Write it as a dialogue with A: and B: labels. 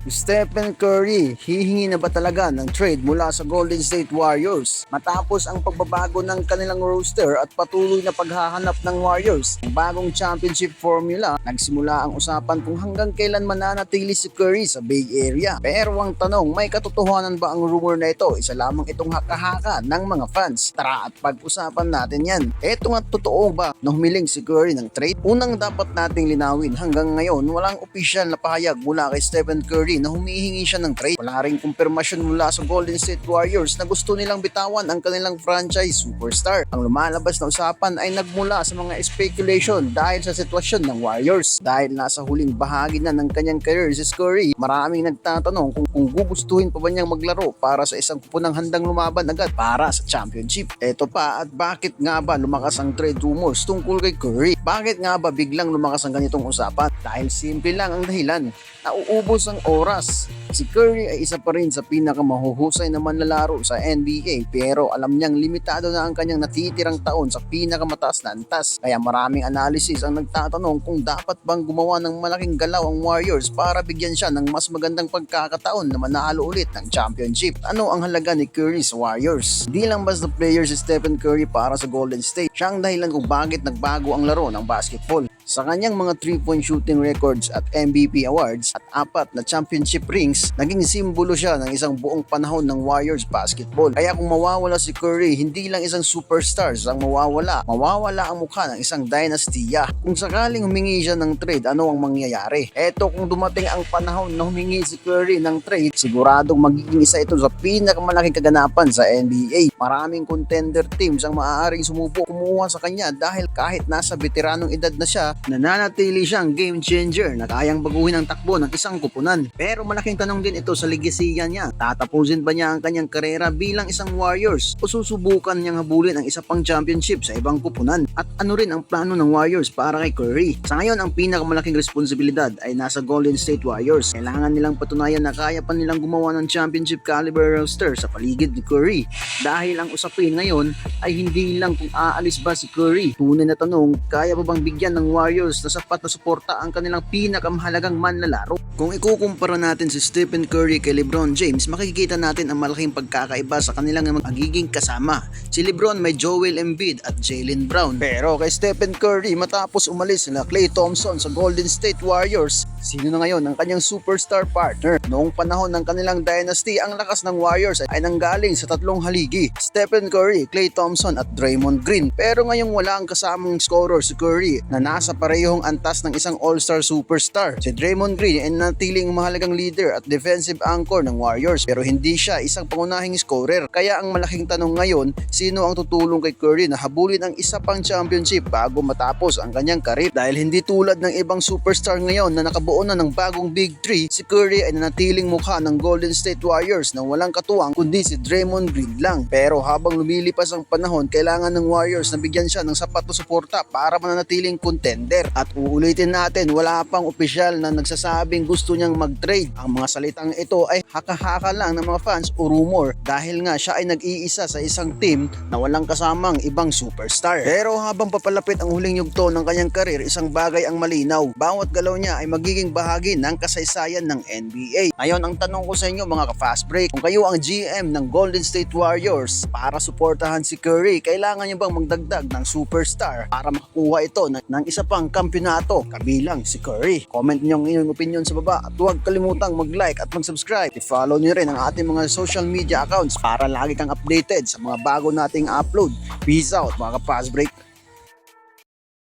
A: Stephen Curry, hihingi na ba talaga ng trade mula sa Golden State Warriors? Matapos ang pagbabago ng kanilang roster at patuloy na paghahanap ng Warriors ng bagong championship formula, nagsimula ang usapan kung hanggang kailan mananatili si Curry sa Bay Area. Pero ang tanong, may katotohanan ba ang rumor na ito? Isa lamang itong haka-haka ng mga fans. Tara at pag-usapan natin yan. Eto nga, totoo ba na humiling si Curry ng trade? Unang dapat nating linawin, hanggang ngayon walang opisyal na pahayag mula kay Stephen Curry na humihingi siya ng trade. Wala ring kumpirmasyon mula sa Golden State Warriors na gusto nilang bitawan ang kanilang franchise superstar. Ang lumalabas na usapan ay nagmula sa mga speculation dahil sa sitwasyon ng Warriors. Dahil nasa huling bahagi na ng kanyang career si Curry, maraming nagtatanong kung gugustuhin pa ba niyang maglaro para sa isang kupunang handang lumaban agad para sa championship. Eto pa, at bakit nga ba lumakas ang trade rumors tungkol kay Curry? Bakit nga ba biglang lumakas ang ganitong usapan? Dahil simple lang ang dahilan, nauubos ang oras. Si Curry ay isa pa rin sa pinakamahuhusay na manlalaro sa NBA, pero alam niyang limitado na ang kanyang natitirang taon sa pinakamataas na antas. Kaya maraming analysis ang nagtatanong kung dapat bang gumawa ng malaking galaw ang Warriors para bigyan siya ng mas magandang pagkakataon na manalo ulit ng championship. Ano ang halaga ni Curry sa Warriors? Di lang basta player si Stephen Curry para sa Golden State. Siya ang dahilan kung bakit nagbago ang laro ng basketball. Sa kanyang mga 3-point shooting records at MVP awards at 4 na championship rings, naging simbolo siya ng isang buong panahon ng Warriors basketball. Kaya kung mawawala si Curry, hindi lang isang superstar ang mawawala ang mukha ng isang dynastiya. Kung sakaling humingi siya ng trade, ano ang mangyayari? Eto, kung dumating ang panahon na humingi si Curry ng trade, siguradong magiging isa ito sa pinakamalaking kaganapan sa NBA. Maraming contender teams ang maaaring sumubok kumuha sa kanya dahil kahit nasa veteranong edad na siya, nananatili siyang game changer na kayang baguhin ang takbo ng isang kupunan. Pero malaking tanong din ito sa legasiya niya. Tatapusin ba niya ang kanyang karera bilang isang Warriors o susubukan niyang habulin ang isa pang championship sa ibang kupunan? At ano rin ang plano ng Warriors para kay Curry? Sa ngayon, ang pinakamalaking responsibilidad ay nasa Golden State Warriors. Kailangan nilang patunayan na kaya pa nilang gumawa ng championship caliber roster sa paligid ni Curry. Dahil ang usapin ngayon ay hindi lang kung aalis ba si Curry. Tunay na tanong, kaya pa bang bigyan ng Warriors na sapat na suporta ang kanilang pinakamahalagang manlalaro? Kung ikukumpara natin si Stephen Curry kay LeBron James, makikita natin ang malaking pagkakaiba sa kanilang magiging kasama. Si LeBron may Joel Embiid at Jaylen Brown. Pero kay Stephen Curry, matapos umalis sila Klay Thompson sa Golden State Warriors, sino na ngayon ang kanyang superstar partner? Noong panahon ng kanilang dynasty, ang lakas ng Warriors ay nanggaling sa 3 haligi: Stephen Curry, Klay Thompson at Draymond Green. Pero ngayong wala ang kasamang scorer si Curry na nasa parehong antas ng isang all-star superstar. Si Draymond Green ay natiling mahalagang leader at defensive anchor ng Warriors, pero hindi siya isang pangunahing scorer. Kaya ang malaking tanong ngayon, sino ang tutulong kay Curry na habulin ang isa pang championship bago matapos ang kanyang karir? Dahil hindi tulad ng ibang superstar ngayon na nakabuo na ng bagong Big 3, si Curry ay nanatiling mukha ng Golden State Warriors na walang katuwang kundi si Draymond Green lang. Pero habang lumilipas ang panahon, kailangan ng Warriors na bigyan siya ng sapat na suporta para mananatiling contender. At uulitin natin, wala pang opisyal na nagsasabing gusto niyang mag-trade. Ang mga salitang ito ay haka-haka lang ng mga fans o rumor dahil nga siya ay nag-iisa sa isang team na walang kasamang ibang superstar. Pero habang papalapit ang huling yugto ng kanyang karir, isang bagay ang malinaw: bawat galaw niya ay magiging bahagi ng kasaysayan ng NBA. Ngayon, ang tanong ko sa inyo mga ka-Fast Break, kung kayo ang GM ng Golden State Warriors, para suportahan si Curry, kailangan niyo bang magdagdag ng superstar para makakuha ito ng isa pang kampyonato kabilang si Curry? Comment niyo ang inyong opinion sa baba at huwag kalimutang mag-like at mag-subscribe. I-follow niyo rin ang ating mga social media accounts para lagi kang updated sa mga bago nating upload. Peace out mga ka-Fast Break.